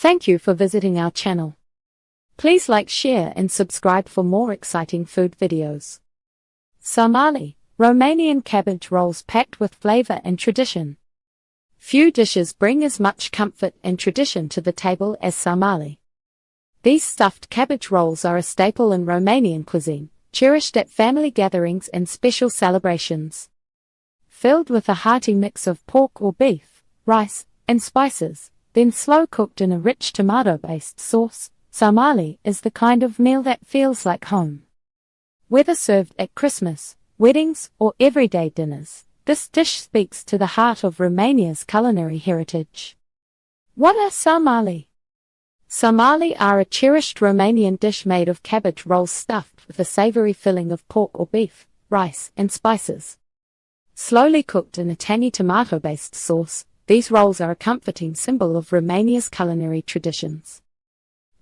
Thank you for visiting our channel. Please like, share and subscribe for more exciting food videos. Sarmale, Romanian cabbage rolls packed with flavor and tradition. Few dishes bring as much comfort and tradition to the table as sarmale. These stuffed cabbage rolls are a staple in Romanian cuisine, cherished at family gatherings and special celebrations. Filled with a hearty mix of pork or beef, rice, and spices, then slow-cooked in a rich tomato-based sauce, sarmale is the kind of meal that feels like home. Whether served at Christmas, weddings, or everyday dinners, this dish speaks to the heart of Romania's culinary heritage. What are sarmale? Sarmale are a cherished Romanian dish made of cabbage rolls stuffed with a savory filling of pork or beef, rice, and spices. Slowly cooked in a tangy tomato-based sauce, these rolls are a comforting symbol of Romania's culinary traditions.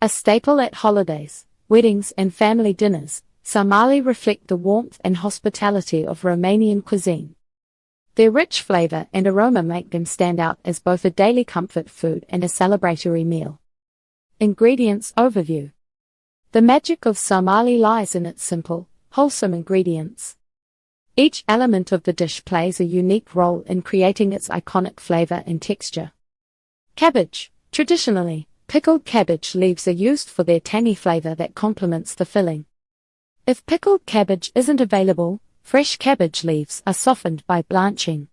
A staple at holidays, weddings, and family dinners, sarmale reflect the warmth and hospitality of Romanian cuisine. Their rich flavor and aroma make them stand out as both a daily comfort food and a celebratory meal. Ingredients overview. The magic of sarmale lies in its simple, wholesome ingredients. Each element of the dish plays a unique role in creating its iconic flavor and texture. Cabbage. Traditionally, pickled cabbage leaves are used for their tangy flavor that complements the filling. If pickled cabbage isn't available, fresh cabbage leaves are softened by blanching.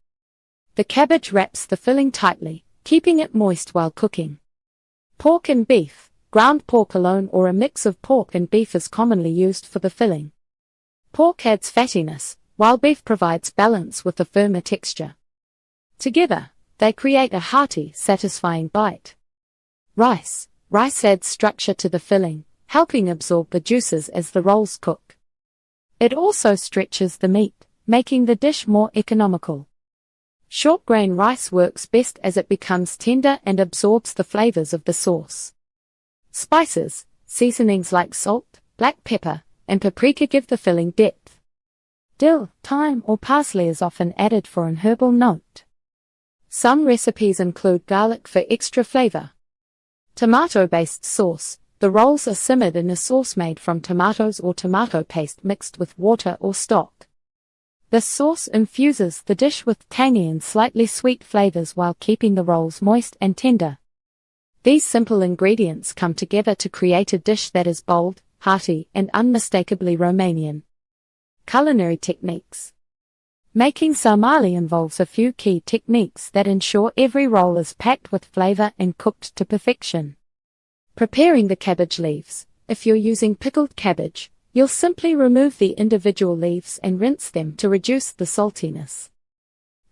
The cabbage wraps the filling tightly, keeping it moist while cooking. Pork and beef. Ground pork alone or a mix of pork and beef is commonly used for the filling. Pork adds fattiness, while beef provides balance with a firmer texture. Together, they create a hearty, satisfying bite. Rice. Rice adds structure to the filling, helping absorb the juices as the rolls cook. It also stretches the meat, making the dish more economical. Short grain rice works best as it becomes tender and absorbs the flavors of the sauce. Spices. Seasonings like salt, black pepper, and paprika give the filling depth. Dill, thyme, or parsley is often added for an herbal note. Some recipes include garlic for extra flavor. Tomato-based sauce. The rolls are simmered in a sauce made from tomatoes or tomato paste mixed with water or stock. This sauce infuses the dish with tangy and slightly sweet flavors while keeping the rolls moist and tender. These simple ingredients come together to create a dish that is bold, hearty, and unmistakably Romanian. Culinary techniques. Making sarmale involves a few key techniques that ensure every roll is packed with flavor and cooked to perfection. Preparing the cabbage leaves. If you're using pickled cabbage, you'll simply remove the individual leaves and rinse them to reduce the saltiness.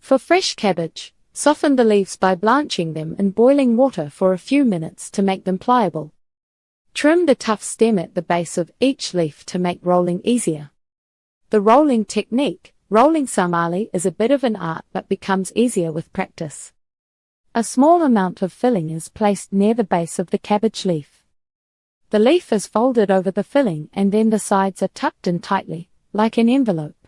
For fresh cabbage, soften the leaves by blanching them in boiling water for a few minutes to make them pliable. Trim the tough stem at the base of each leaf to make rolling easier. The rolling technique. Rolling sarmale is a bit of an art but becomes easier with practice. A small amount of filling is placed near the base of the cabbage leaf. The leaf is folded over the filling and then the sides are tucked in tightly, like an envelope.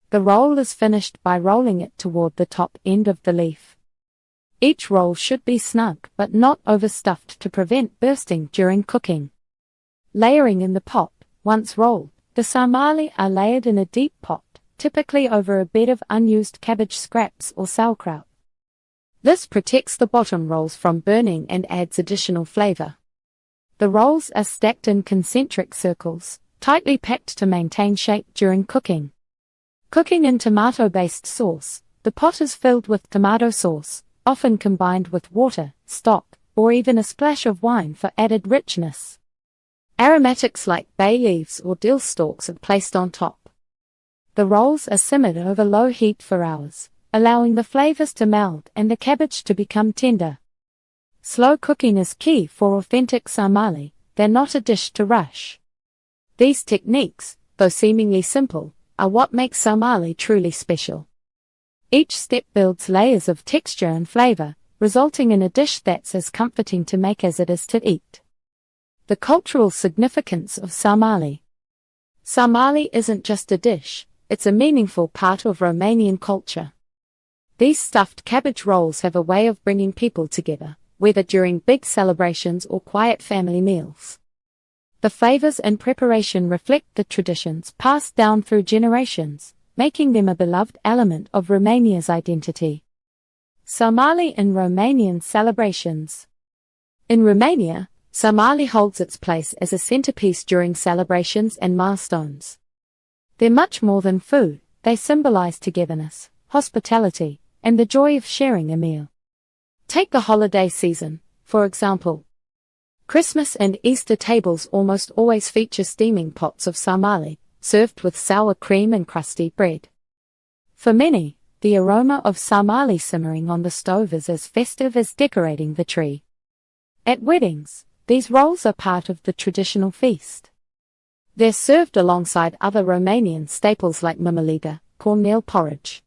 The roll is finished by rolling it toward the top end of the leaf. Each roll should be snug but not overstuffed to prevent bursting during cooking. Layering in the pot. Once rolled, the sarmale are layered in a deep pot, typically over a bed of unused cabbage scraps or sauerkraut. This protects the bottom rolls from burning and adds additional flavor. The rolls are stacked in concentric circles, tightly packed to maintain shape during cooking. Cooking in tomato-based sauce. The pot is filled with tomato sauce, often combined with water, stock, or even a splash of wine for added richness. Aromatics like bay leaves or dill stalks are placed on top. The rolls are simmered over low heat for hours, allowing the flavors to meld and the cabbage to become tender. Slow cooking is key for authentic sarmale. They're not a dish to rush. These techniques, though seemingly simple, are what makes sarmale truly special. Each step builds layers of texture and flavor, resulting in a dish that's as comforting to make as it is to eat. The cultural significance of sarmale. Sarmale isn't just a dish, it's a meaningful part of Romanian culture. These stuffed cabbage rolls have a way of bringing people together, whether during big celebrations or quiet family meals. The flavors and preparation reflect the traditions passed down through generations, making them a beloved element of Romania's identity. Sarmale in Romanian celebrations. In Romania, sarmale holds its place as a centerpiece during celebrations and milestones. They're much more than food, they symbolize togetherness, hospitality, and the joy of sharing a meal. Take the holiday season, for example. Christmas and Easter tables almost always feature steaming pots of sarmale, served with sour cream and crusty bread. For many, the aroma of sarmale simmering on the stove is as festive as decorating the tree. At weddings, these rolls are part of the traditional feast. They're served alongside other Romanian staples like mămăligă, cornmeal porridge.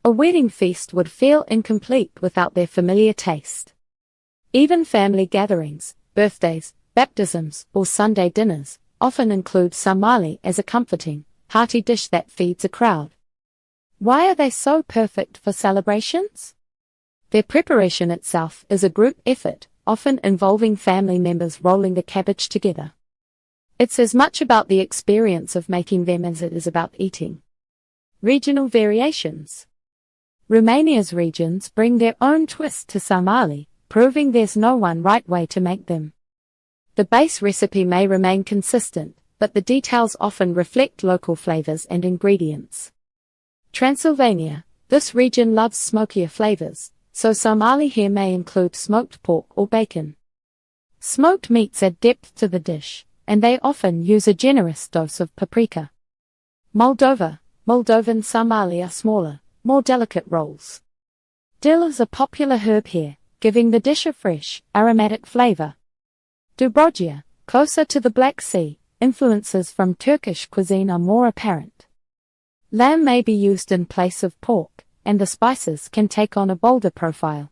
A wedding feast would feel incomplete without their familiar taste. Even family gatherings, birthdays, baptisms, or Sunday dinners often include sarmale as a comforting, hearty dish that feeds a crowd. Why are they so perfect for celebrations? Their preparation itself is a group effort, often involving family members rolling the cabbage together. It's as much about the experience of making them as it is about eating. Regional variations. Romania's regions bring their own twist to sarmale, proving there's no one right way to make them. The base recipe may remain consistent, but the details often reflect local flavors and ingredients. Transylvania. This region loves smokier flavors, so sarmale here may include smoked pork or bacon. Smoked meats add depth to the dish, and they often use a generous dose of paprika. Moldova. Moldovan sarmale are smaller, more delicate rolls. Dill is a popular herb here, giving the dish a fresh, aromatic flavor. Dobrogia, closer to the Black Sea, influences from Turkish cuisine are more apparent. Lamb may be used in place of pork, and the spices can take on a bolder profile.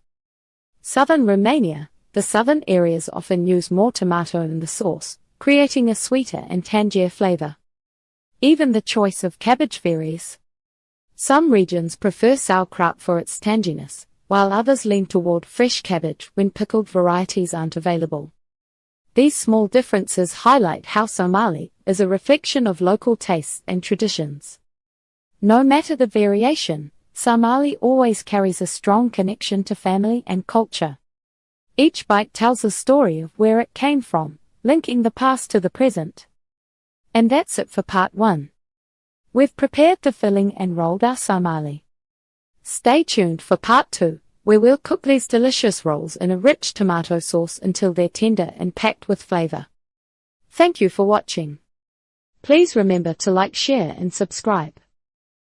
Southern Romania. The southern areas often use more tomato in the sauce, creating a sweeter and tangier flavor. Even the choice of cabbage varies. Some regions prefer sauerkraut for its tanginess, while others lean toward fresh cabbage when pickled varieties aren't available. These small differences highlight how sarmale is a reflection of local tastes and traditions. No matter the variation, sarmale always carries a strong connection to family and culture. Each bite tells a story of where it came from, linking the past to the present. And that's it for part 1. We've prepared the filling and rolled our sarmale. Stay tuned for part 2, where we'll cook these delicious rolls in a rich tomato sauce until they're tender and packed with flavor. Thank you for watching. Please remember to like, share and subscribe.